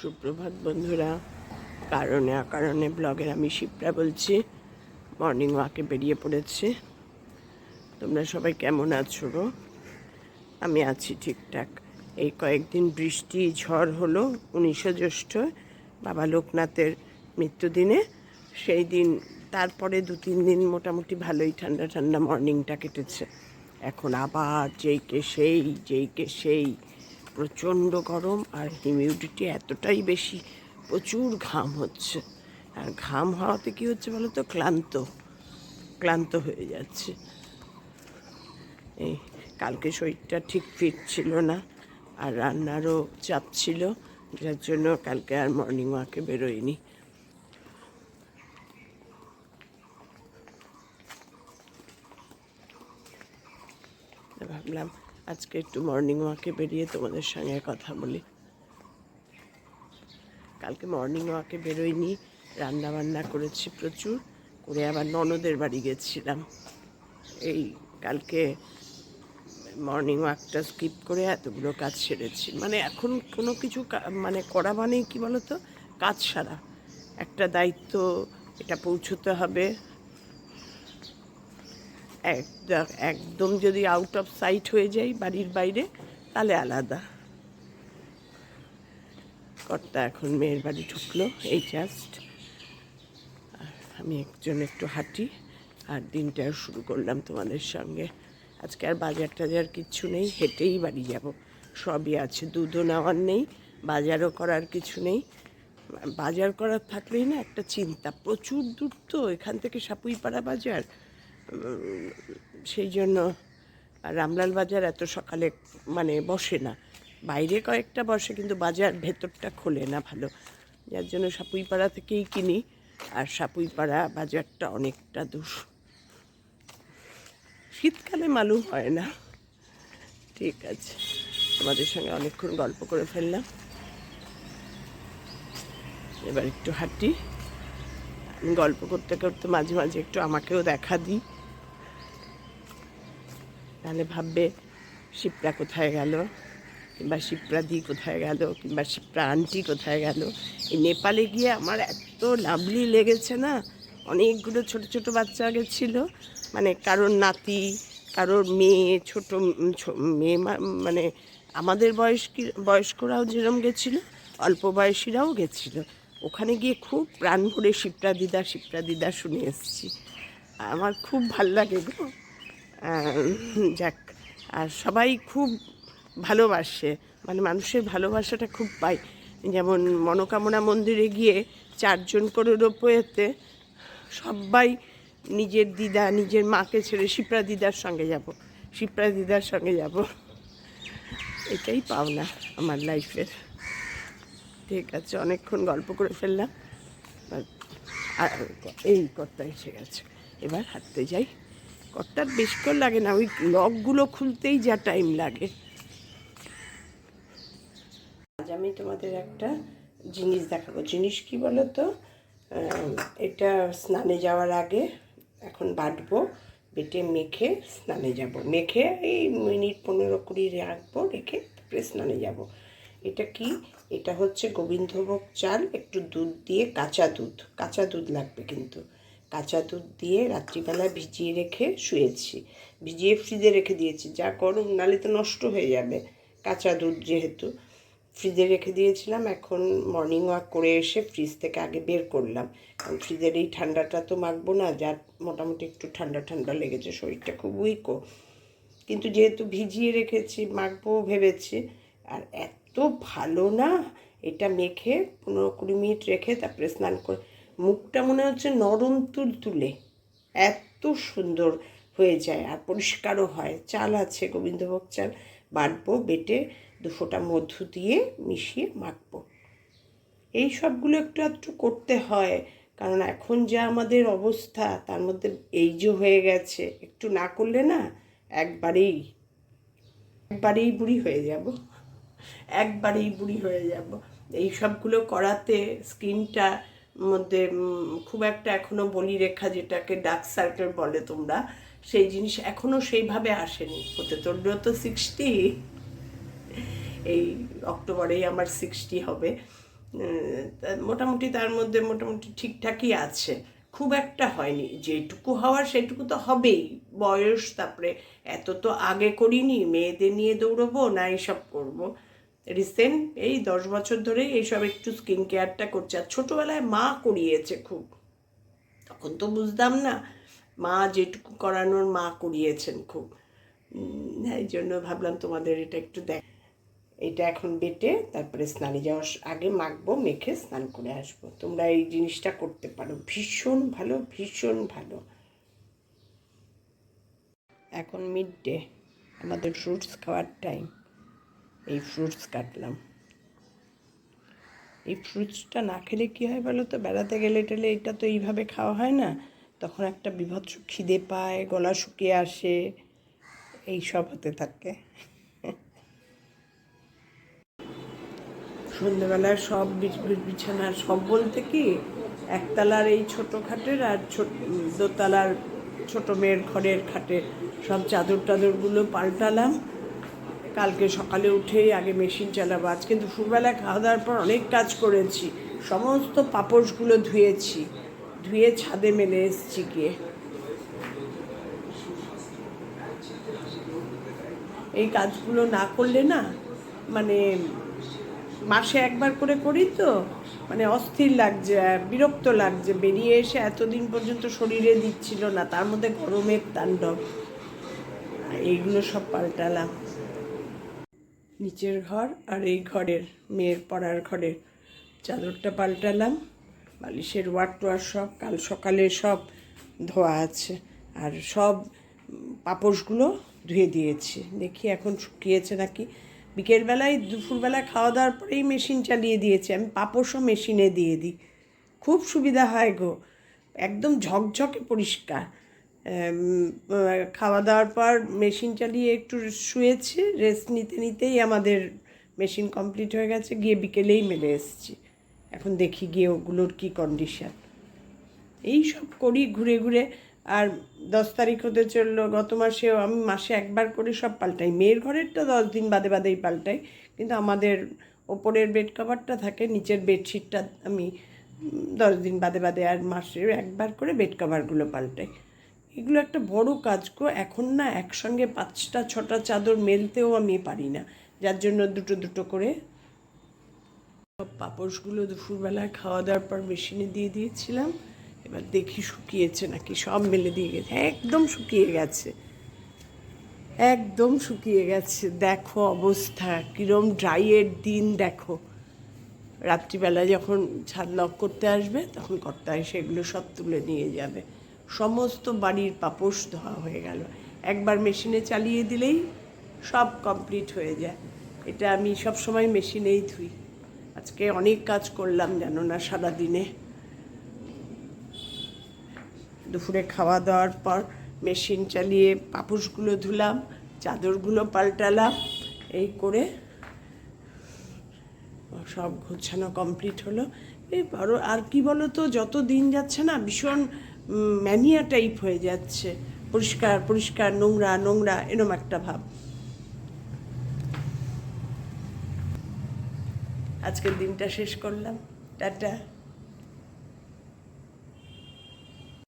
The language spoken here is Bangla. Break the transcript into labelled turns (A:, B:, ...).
A: সুপ্রভাত বন্ধুরা। কারণে অকারণে ব্লগের আমি শিপ্রা বলছি। মর্নিং ওয়াকে বেরিয়ে পড়েছি। তোমরা সবাই কেমন আছো গো? আমি আছি ঠিকঠাক। এই কয়েকদিন বৃষ্টি ঝড় হলো 19শে জ্যৈষ্ঠ, বাবা লোকনাথের মৃত্যুদিনে। সেই দিন তারপরে 2-3 দিন মোটামুটি ভালোই ঠান্ডা ঠান্ডা মর্নিংটা কেটেছে। এখন আবার যেইকে সেই প্রচণ্ড গরম, আর হিউমিডিটি এতটাই বেশি, প্রচুর ঘাম হচ্ছে। আর ঘাম হওয়াতে কী হচ্ছে বলো তো, ক্লান্ত হয়ে যাচ্ছে। এই কালকে শরীরটা ঠিক ফিট ছিল না, আর রান্নারও চাপ ছিল, যার জন্য কালকে আর মর্নিং ওয়াকে বেরোয়নি। ভাবলাম আজকে একটু মর্নিং ওয়াকে বেরিয়ে তোমাদের সঙ্গে কথা বলি। কালকে মর্নিং ওয়াকে বেরোয়নি, রান্না বান্না করেছি প্রচুর করে, আবার ননদের বাড়ি গেছিলাম। এই কালকে মর্নিং ওয়াকটা স্কিপ করে এতগুলো কাজ সেরেছি। মানে এখন কোনো কিছু মানে করা মানেই কী বলো তো, কাজ সারা। একটা দায়িত্ব, এটা পৌঁছতে হবে। একদম যদি আউট অফ সাইট হয়ে যাই বাড়ির বাইরে, তাহলে আলাদা। কর্তা এখন মেয়ের বাড়ি ঢুকলো এই জাস্ট। আমি একটু হাঁটি, আর দিনটা শুরু করলাম তোমাদের সঙ্গে। আজকে আর বাজার টাজার কিচ্ছু নেই, হেঁটেই বাড়ি যাব। সবই আছে, দুধও নেওয়ার নেই, বাজারও করার কিছু নেই। বাজার করার থাকলেই না একটা চিন্তা, প্রচুর দূর তো এখান থেকে সাপুইপাড়া বাজার। সেই জন্য রামলাল বাজার এত সকালে মানে বসে না, বাইরে কয়েকটা বসে, কিন্তু বাজার ভেতরটা খোলে না ভালো, যার জন্য সাপুইপাড়া থেকেই কিনি। আর সাপুইপাড়া বাজারটা অনেকটা দূর, শীতকালে মালুম হয় না। ঠিক আছে, তোমাদের সঙ্গে অনেকক্ষণ গল্প করে ফেললাম, এবার একটু হাঁটি। আমি গল্প করতে করতে মাঝে মাঝে একটু আমাকেও দেখা দিই, তাহলে ভাববে শিপ্রা কোথায় গেল, কিংবা শিপ্রাদি কোথায় গেল, কিংবা শিপ্রা আন্টি কোথায় গেল। এই নেপালে গিয়ে আমার এত লাভলি লেগেছে না, অনেকগুলো ছোট ছোট বাচ্চা গেছিল, মানে কারোর নাতি, কারোর মেয়ে, ছোট মেয়ে, মানে আমাদের বয়স্করাও যেরকম গেছিলো, অল্প বয়সীরাও গেছিলো। ওখানে গিয়ে খুব প্রাণ ভরে শিপ্রা দিদা শুনে এসেছি। আমার খুব ভাল লাগে গো। যাক, আর সবাই খুব ভালোবাসে, মানে মানুষের ভালোবাসাটা খুব পাই। যেমন মনোকামনা মন্দিরে গিয়ে 4 জন করে রোপওয়েতে সবাই নিজের দিদা, নিজের মাকে ছেড়ে শিপ্রা দিদার সঙ্গে যাব। এটাই পাওনা আমার লাইফের। ঠিক আছে, অনেকক্ষণ গল্প করে ফেললাম, আর এই কর্তা এসে গেছে। এবার হাঁটতে যাই। কর্তার বেশিক্ষণ লাগে না, ওই লকগুলো খুলতেই যা টাইম লাগে। আজ আমি তোমাদের একটা জিনিস দেখাবো। জিনিস কি বলো তো, এটা স্নানে যাওয়ার আগে এখন বাটবো, বেটে মেখে স্নানে যাব। মেখে এই মিনিট 15-20 রাখবো, রেখে তারপরে স্নানে যাব। এটা কি? এটা হচ্ছে গোবিন্দভোগ চাল, একটু দুধ দিয়ে, কাঁচা দুধ লাগবে, কিন্তু কাঁচা দুধ দিয়ে রাত্রিবেলা ভিজিয়ে রেখে শুয়েছি, ভিজিয়ে ফ্রিজে রেখে দিয়েছি। যা গরম, নালে তো নষ্ট হয়ে যাবে, কাঁচা দুধ যেহেতু। ফ্রিজে রেখে দিয়েছিলাম, এখন মর্নিং ওয়াক করে এসে ফ্রিজ থেকে আগে বের করলাম, কারণ ফ্রিজের এই ঠান্ডাটা তো মাখবো না, যার মোটামুটি একটু ঠান্ডা লেগেছে, শরীরটা খুব উইকও, কিন্তু যেহেতু ভিজিয়ে রেখেছি মাখবো ভেবেছি। আর এত ভালো না, এটা মেখে 15-20 মিনিট রেখে তারপরে স্নান করে মুখটা মনে হচ্ছে নরম তুলতুলে, এত সুন্দর হয়ে যায়, আর পরিষ্কারও হয়। চাল আছে, গোবিন্দভোগ চাল, বাটবো, বেটে 2 ফোঁটা মধু দিয়ে মিশিয়ে মাখবো। এই সবগুলো একটু করতে হয়, কারণ এখন যা আমাদের অবস্থা, তার মধ্যে এই যে হয়ে গেছে, একটু না করলে না একবারেই বুড়ি হয়ে যাব। এই সবগুলো করাতে স্কিনটা মধ্যে খুব একটা এখনও বলিরেখা, যেটাকে ডার্ক সার্কেল বলে তোমরা, সেই জিনিস এখনও সেইভাবে আসেনি। হতে তোরও তো 60, এই অক্টোবরেই আমার 60 হবে। মোটামুটি তার মধ্যে মোটামুটি ঠিকঠাকই আছে, খুব একটা হয়নি। যেটুকু হওয়ার সেটুকু তো হবেই, বয়স, তারপরে এত তো আগে করিনি, মেয়েদের নিয়ে দৌড়বো না এইসব করবো। রিসেন্ট এই 10 বছর ধরেই এইসব একটু স্কিন কেয়ারটা করছে। আর ছোটোবেলায় মা করিয়েছে খুব, তখন তো বুঝতাম না, মা যেটুকু করানোর মা করিয়েছেন খুব। এই জন্য ভাবলাম তোমাদের এটা একটু দেখ। এটা এখন বেটে তারপরে স্নানে যাওয়ার আগে মাখবো, মেখে স্নান করে আসবো। তোমরা এই জিনিসটা করতে পারো, ভীষণ ভালো, ভীষণ ভালো। এখন মিড ডে, আমাদের ফ্রুটস খাওয়ার টাইম। এই ফ্রুটস কাটলাম। এই ফ্রুটসটা না খেলে কী হয় বলো তো, বেড়াতে গেলে টেলে এটা তো এইভাবে খাওয়া হয় না, তখন একটা বিভৎস খিদে পায়, গলা শুকিয়ে আসে, এই সব হতে থাকে। সন্ধ্যেবেলায় সব বিছানার, সব বলতে কি, একতলার এই ছোটো খাটের আর দোতলার ছোটো মেয়ের ঘরের খাটের সব চাদর টাদরগুলো পাল্টালাম। কালকে সকালে উঠেই আগে মেশিন চালাবো। আজকে দুপুরবেলা খাওয়া দাওয়ার পর অনেক কাজ করেছি, সমস্ত পাপোশগুলো ধুয়েছি, ধুয়ে ছাদে মেলে এসছি গিয়ে। এই কাজগুলো না করলে না, মানে মাসে একবার করে করি তো, মানে অস্থির লাগছে, বিরক্ত লাগছে। বেরিয়ে এসে এতদিন পর্যন্ত শরীরে দিচ্ছিল না, তার মধ্যে গরমের তাণ্ডব। এইগুলো সব পাল্টালাম। নিচের ঘর আর এই ঘরের, মেয়ের পড়ার ঘরের চাদরটা পাল্টালাম, বালিশের ওয়ার টোয়ার সব কাল সকালে সব ধোয়া আছে। আর সব পাপোশগুলো ধুয়ে দিয়েছি, দেখি এখন শুকিয়েছে নাকি। বিকেলবেলায় দুপুরবেলা খাওয়া দাওয়ার পরেই মেশিন চালিয়ে দিয়েছি, আমি পাপোশও মেশিনে দিয়ে দিই, খুব সুবিধা হয় গো, একদম ঝকঝকে পরিষ্কার। খাওয়া দাওয়ার পর মেশিন চালিয়ে একটু শুয়েছি, রেস্ট নিতে নিতেই আমাদের মেশিন কমপ্লিট হয়ে গেছে, গিয়ে বিকেলেই মেলে এসেছি। এখন দেখি গিয়ে ওগুলোর কী কন্ডিশান। এই সব করি ঘুরে ঘুরে। আর 10 তারিখ হতে চললো, গত মাসেও আমি মাসে একবার করে সব পাল্টাই। মেয়ের ঘরেরটা 10 দিন বাদে বাদেই পাল্টাই, কিন্তু আমাদের ওপরের বেড কভারটা থাকে, নিচের বেডশিটটা আমি 10 দিন বাদে বাদে, আর মাসে একবার করে বেড কভারগুলো পাল্টাই। এগুলো একটা বড় কাজ গো। এখন না একসঙ্গে 5টা 6টা চাদর মেলতেও আমি পারি না, যার জন্য দুটো দুটো করে সব পাপোশগুলো দুপুরবেলায় খাওয়া দাওয়ার পর মেশিনে দিয়ে দিয়েছিলাম। এবার দেখি শুকিয়েছে নাকি, সব মেলে দিয়ে গেছে, একদম শুকিয়ে গেছে, একদম শুকিয়ে গেছে। দেখো অবস্থা কীরম ড্রাইয়ের দিন দেখো। রাত্রিবেলা যখন ছাদ লক করতে আসবে তখন কর্তা সেগুলো সব তুলে নিয়ে যাবে। সমস্ত বাড়ির পাপোশ ধোয়া হয়ে গেল, একবার মেশিনে চালিয়ে দিলেই সব কমপ্লিট হয়ে যায়। এটা আমি সব সময় মেশিনেই ধুই। আজকে অনেক কাজ করলাম জানো না সারাদিনে। দুপুরে খাওয়া দাওয়ার পর মেশিন চালিয়ে পাপোশগুলো ধুলাম, চাদরগুলো পাল্টালাম, এই করে সব গোছানো কমপ্লিট হলো। এই বড় আর কি বলো তো, যত দিন যাচ্ছে না ভীষণ ম্যানিয়া টাইপ হয়ে যাচ্ছে, পরিষ্কার পরিষ্কার, নোংরা নোংরা, এরম একটা ভাব। আজকের দিনটা শেষ করলাম, টাটা।